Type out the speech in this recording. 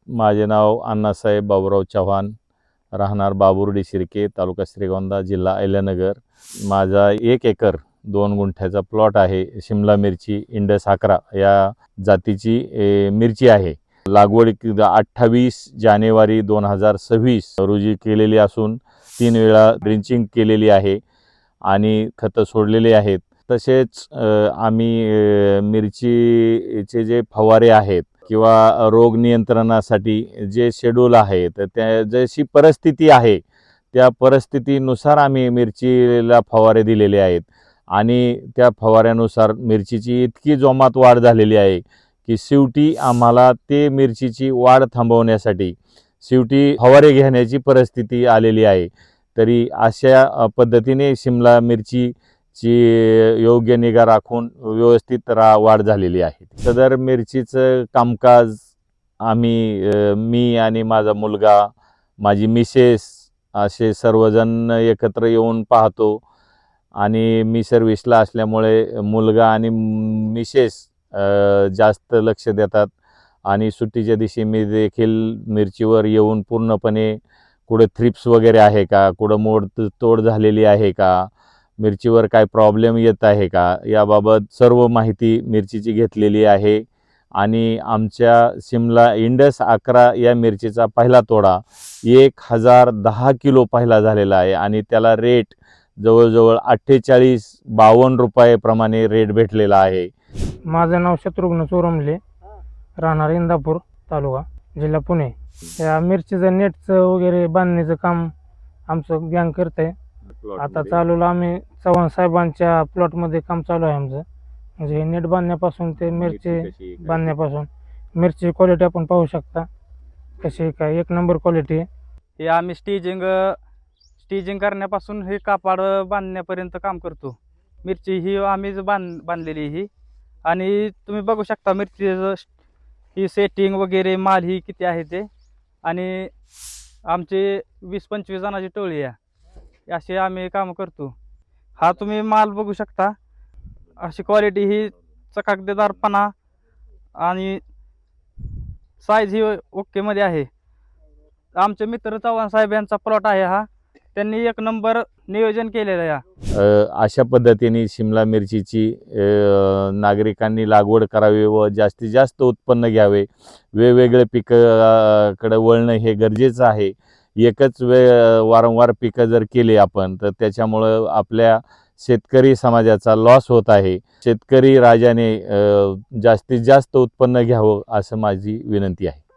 माझे नाव अण्णासाहेब बाबूराव चव्हाण, राहणार बाबुर्डी शिर्के, तालुका श्रीगोंदा, जिल्हा अहिल्यानगर। माझा 1 एकर 2 गुंठ्याचा प्लॉट आहे। शिमला मिरची इंडस 11 या जातीची मिरची आहे। लागवड 28 जानेवारी 2026 रोजी केलेली असून 3 वेळा ड्रिंचिंग केलेली आहे आणि खतं सोडलेली आहेत। तसेच आम्ही मिरचीचे जे फवारे आहेत किंवा रोग नियंत्रणासाठी जे शेड्यूल आहे, तर त्या जशी परिस्थिती आहे त्या परिस्थितीनुसार आम्ही मिरचीला फवारे दिलेले आहेत आणि त्या फवाऱ्यानुसार मिरचीची इतकी जोमात वाढ झालेली आहे की शेवटी आम्हाला ते मिरचीची वाढ थांबवण्यासाठी शेवटी फवारे घेण्याची परिस्थिती आलेली आहे। तरी अशा पद्धतीने शिमला मिरचीची योग्य निगा राखून व्यवस्थित वाढ झालेली आहे। सदर मिरचीचं कामकाज मी आणि माझा मुलगा, माझी मिसेस असे सर्वजण एकत्र येऊन पाहतो आणि मी सर्व्हिसला असल्यामुळे मुलगा आणि मिसेस जास्त लक्ष देतात आणि सुट्टीच्या दिवशी मी देखील मिरचीवर येऊन पूर्णपणे कुठे थ्रिप्स वगैरे आहे का, कुठं मोडतोड झालेली आहे का, मिरचीवर काय प्रॉब्लेम येत आहे का, याबाबत सर्व माहिती मिरचीची घेतलेली आहे। आणि आमच्या शिमला इंडस 11 या मिरचीचा पहिला तोडा 1010 किलो पहिला झालेला आहे आणि त्याला रेट जवळजवळ 48-52 रुपये रेट भेटलेला आहे। माझं नाव शत्रुघ्न चोरमले, राहणार इंदापूर, तालुका जिल्हा पुणे। या मिरचीचं नेटचं वगैरे बांधण्याचं काम आमचं गँग करत आहे। आता चालूला आम्ही चव्हाण साहेबांच्या प्लॉटमध्ये काम चालू आहे आमचं। म्हणजे हे नेट बांधण्यापासून ते मिरची बांधण्यापासून मिरची क्वालिटी आपण पाहू शकता कशी काय 1 नंबर क्वालिटी आहे। हे आम्ही स्टिचिंग करण्यापासून हे कापड बांधण्यापर्यंत काम करतो। मिरची ही आम्हीच बांधलेली ही आणि तुम्ही बघू शकता मिरचीचं ही सेटिंग वगैरे माल ही किती आहे ते। आणि आमचे 20-25 जणांची टोळी आहे, असे आम्ही काम करतो। हा तुम्ही माल बघू शकता, अशी क्वालिटी ही चकाकदारपणा आणि साईज ही ओके मध्ये आहे। आमचे मित्र चव्हाण साहेब यांचा प्लॉट आहे हा, त्यांनी 1 नंबर नियोजन केलेलं आहे। अशा पद्धतीने शिमला मिरचीची नागरिकांनी लागवड करावी व जास्तीत जास्त उत्पन्न घ्यावे। वेगवेगळे पिकाकडे वळणं हे गरजेचं आहे। एकच वारंवार पिकं जर केले आपण तर त्याच्यामुळं आपल्या शेतकरी समाजाचा लॉस होत आहे। शेतकरी राजाने जास्तीत जास्त उत्पन्न घ्यावं असं माझी विनंती आहे।